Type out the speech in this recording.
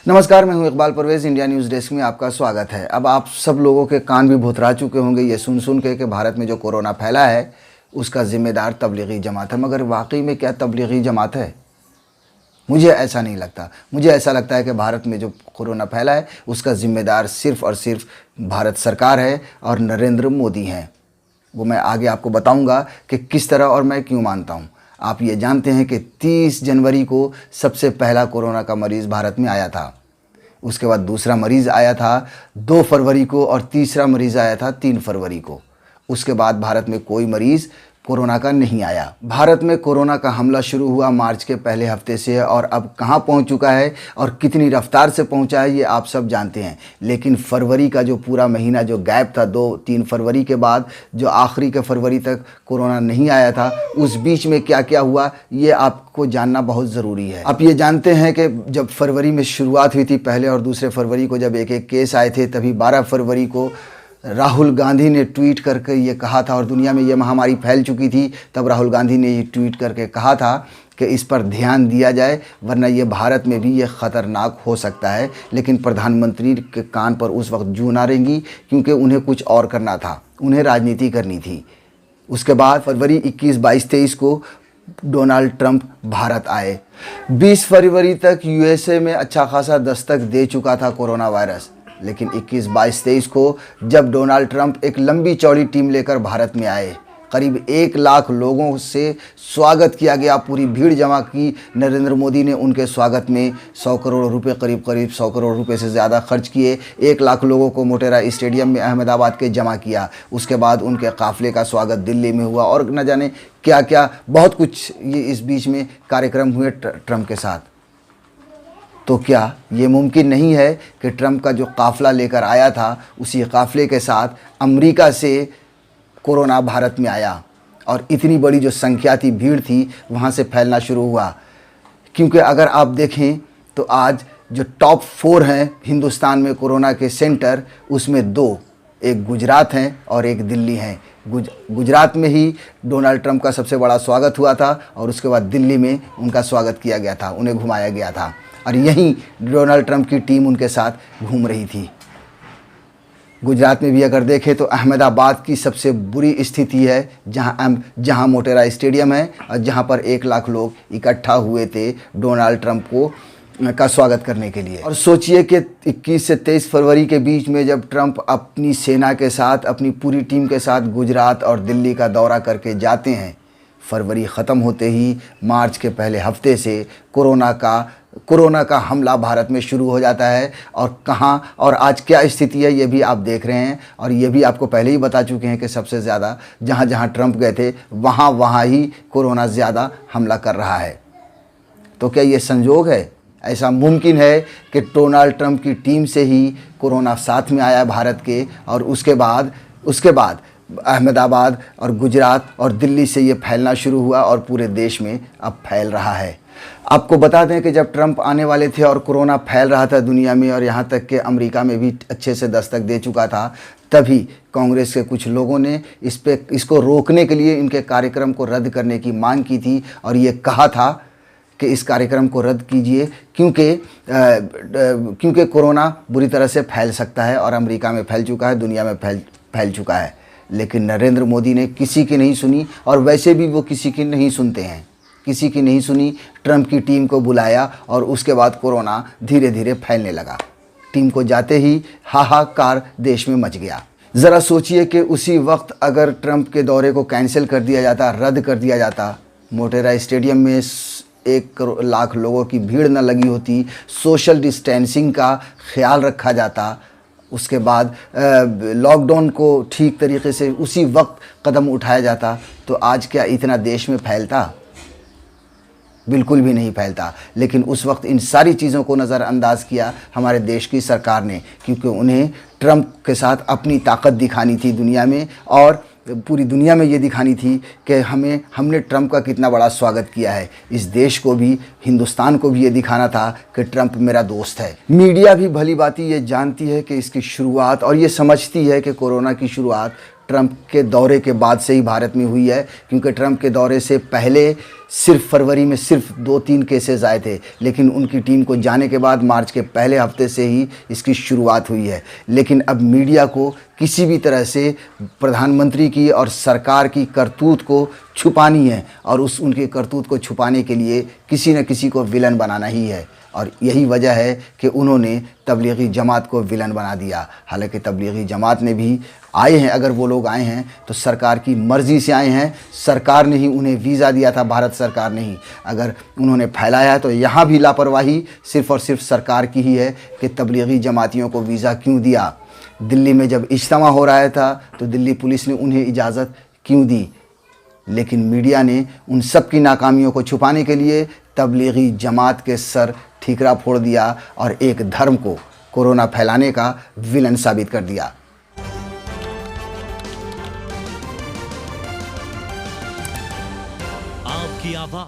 नमस्कार, मैं हूं Iqbal Parvez. India News desk में आपका स्वागत है। अब आप सब लोगों के कान भी भुतरा चुके होंगे ये सुन के कि भारत में जो कोरोना फैला है उसका ज़िम्मेदार तबलीगी जमात है। मगर वाकई में क्या तबलीगी जमात है? मुझे ऐसा नहीं लगता। मुझे ऐसा लगता है कि भारत में जो कोरोना फैला है उसका ज़िम्मेदार सिर्फ़ और सिर्फ भारत सरकार है और नरेंद्र मोदी हैं। वो मैं आगे आपको बताऊंगा कि किस तरह और मैं क्यों मानता हूं। आप ये जानते हैं कि 30 जनवरी को सबसे पहला कोरोना का मरीज़ भारत में आया था। उसके बाद दूसरा मरीज़ आया था 2 फरवरी को और तीसरा मरीज़ आया था 3 फरवरी को। उसके बाद भारत में कोई मरीज़ कोरोना का नहीं आया। भारत में कोरोना का हमला शुरू हुआ मार्च के पहले हफ्ते से है और अब कहां पहुंच चुका है और कितनी रफ्तार से पहुंचा है ये आप सब जानते हैं। लेकिन फरवरी का जो पूरा महीना जो गैप था 2-3 फरवरी के बाद जो आखिरी के फरवरी तक कोरोना नहीं आया था, उस बीच में क्या क्या हुआ ये आपको जानना बहुत ज़रूरी है। आप ये जानते हैं कि जब फरवरी में शुरुआत हुई थी, पहले और दूसरे फरवरी को जब एक केस आए थे, तभी 12 फरवरी को राहुल गांधी ने ट्वीट करके ये कहा था, और दुनिया में ये महामारी फैल चुकी थी तब राहुल गांधी ने ये ट्वीट करके कहा था कि इस पर ध्यान दिया जाए वरना ये भारत में भी ये ख़तरनाक हो सकता है। लेकिन प्रधानमंत्री के कान पर उस वक्त जूं ना रेंगी, क्योंकि उन्हें कुछ और करना था, उन्हें राजनीति करनी थी। उसके बाद फरवरी 21, 22, 23 को डोनाल्ड ट्रंप भारत आए। 20 फरवरी तक यूएसए में अच्छा खासा दस्तक दे चुका था कोरोना वायरस, लेकिन 21, 22, 23 को जब डोनाल्ड ट्रंप एक लंबी चौड़ी टीम लेकर भारत में आए, करीब 1 लाख लोगों से स्वागत किया गया, पूरी भीड़ जमा की। नरेंद्र मोदी ने उनके स्वागत में 100 करोड़ रुपए, करीब 100 करोड़ रुपए से ज़्यादा खर्च किए। 1 लाख लोगों को मोटेरा स्टेडियम में अहमदाबाद के जमा किया। उसके बाद उनके काफ़िले का स्वागत दिल्ली में हुआ और न जाने क्या क्या बहुत कुछ ये इस बीच में कार्यक्रम हुए ट्रंप के साथ। तो क्या ये मुमकिन नहीं है कि ट्रंप का जो काफ़िला लेकर आया था उसी काफ़िले के साथ अमेरिका से कोरोना भारत में आया और इतनी बड़ी जो संख्या थी, भीड़ थी, वहाँ से फैलना शुरू हुआ? क्योंकि अगर आप देखें तो आज जो टॉप 4 हैं हिंदुस्तान में कोरोना के सेंटर, उसमें 2, एक गुजरात हैं और एक दिल्ली हैं। गुजरात में ही डोनाल्ड ट्रंप का सबसे बड़ा स्वागत हुआ था और उसके बाद दिल्ली में उनका स्वागत किया गया था, उन्हें घुमाया गया था और यहीं डोनाल्ड ट्रंप की टीम उनके साथ घूम रही थी। गुजरात में भी अगर देखें तो अहमदाबाद की सबसे बुरी स्थिति है, जहां मोटेरा स्टेडियम है और जहां पर 1 लाख लोग इकट्ठा हुए थे डोनाल्ड ट्रंप का स्वागत करने के लिए। और सोचिए कि 21 से 23 फरवरी के बीच में जब ट्रंप अपनी सेना के साथ, अपनी पूरी टीम के साथ गुजरात और दिल्ली का दौरा करके जाते हैं, फरवरी ख़त्म होते ही मार्च के पहले हफ्ते से कोरोना का हमला भारत में शुरू हो जाता है। और कहाँ और आज क्या स्थिति है ये भी आप देख रहे हैं। और ये भी आपको पहले ही बता चुके हैं कि सबसे ज़्यादा जहाँ ट्रंप गए थे वहाँ ही कोरोना ज़्यादा हमला कर रहा है। तो क्या ये संजोग है? ऐसा मुमकिन है कि डोनाल्ड ट्रंप की टीम से ही कोरोना साथ में आया भारत के, और उसके बाद अहमदाबाद और गुजरात और दिल्ली से ये फैलना शुरू हुआ और पूरे देश में अब फैल रहा है। आपको बता दें कि जब ट्रंप आने वाले थे और कोरोना फैल रहा था दुनिया में और यहाँ तक कि अमेरिका में भी अच्छे से दस्तक दे चुका था, तभी कांग्रेस के कुछ लोगों ने इसको रोकने के लिए इनके कार्यक्रम को रद्द करने की मांग की थी और ये कहा था कि इस कार्यक्रम को रद्द कीजिए क्योंकि कोरोना बुरी तरह से फैल सकता है और अमेरिका में फैल चुका है, दुनिया में फैल चुका है। लेकिन नरेंद्र मोदी ने किसी की नहीं सुनी और वैसे भी वो किसी की नहीं सुनते हैं। किसी की नहीं सुनी, ट्रंप की टीम को बुलाया और उसके बाद कोरोना धीरे धीरे फैलने लगा। टीम को जाते ही हाहाकार देश में मच गया। ज़रा सोचिए कि उसी वक्त अगर ट्रंप के दौरे को कैंसिल कर दिया जाता, रद्द कर दिया जाता, मोटेरा स्टेडियम में 1 लाख लोगों की भीड़ न लगी होती, सोशल डिस्टेंसिंग का ख्याल रखा जाता, उसके बाद लॉकडाउन को ठीक तरीके से उसी वक्त कदम उठाया जाता, तो आज क्या इतना देश में फैलता? बिल्कुल भी नहीं फैलता। लेकिन उस वक्त इन सारी चीज़ों को नज़रअंदाज किया हमारे देश की सरकार ने, क्योंकि उन्हें ट्रंप के साथ अपनी ताकत दिखानी थी दुनिया में और पूरी दुनिया में ये दिखानी थी कि हमने ट्रंप का कितना बड़ा स्वागत किया है। इस देश को भी, हिंदुस्तान को भी ये दिखाना था कि ट्रंप मेरा दोस्त है। मीडिया भी भली भांति ये जानती है कि इसकी शुरुआत, और ये समझती है कि कोरोना की शुरुआत ट्रंप के दौरे के बाद से ही भारत में हुई है, क्योंकि ट्रंप के दौरे से पहले सिर्फ फरवरी में सिर्फ 2-3 केसेस आए थे, लेकिन उनकी टीम को जाने के बाद मार्च के पहले हफ्ते से ही इसकी शुरुआत हुई है। लेकिन अब मीडिया को किसी भी तरह से प्रधानमंत्री की और सरकार की करतूत को छुपानी है, और उनके करतूत को छुपाने के लिए किसी न किसी को विलन बनाना ही है, और यही वजह है कि उन्होंने तबलीगी जमात को विलन बना दिया। हालांकि तबलीगी जमात ने भी आए हैं, अगर वो लोग आए हैं तो सरकार की मर्ज़ी से आए हैं, सरकार ने ही उन्हें वीज़ा दिया था, भारत सरकार ने ही। अगर उन्होंने फैलाया है तो यहाँ भी लापरवाही सिर्फ़ और सिर्फ सरकार की ही है कि तबलीगी जमातियों को वीज़ा क्यों दिया। दिल्ली में जब इज्तिमा हो रहा था तो दिल्ली पुलिस ने उन्हें इजाज़त क्यों दी, लेकिन मीडिया ने उन सब की नाकामियों को छुपाने के लिए तबलीगी जमात के सर ठीकरा फोड़ दिया और एक धर्म को कोरोना फैलाने का विलन साबित कर दिया। आपकी आवाज़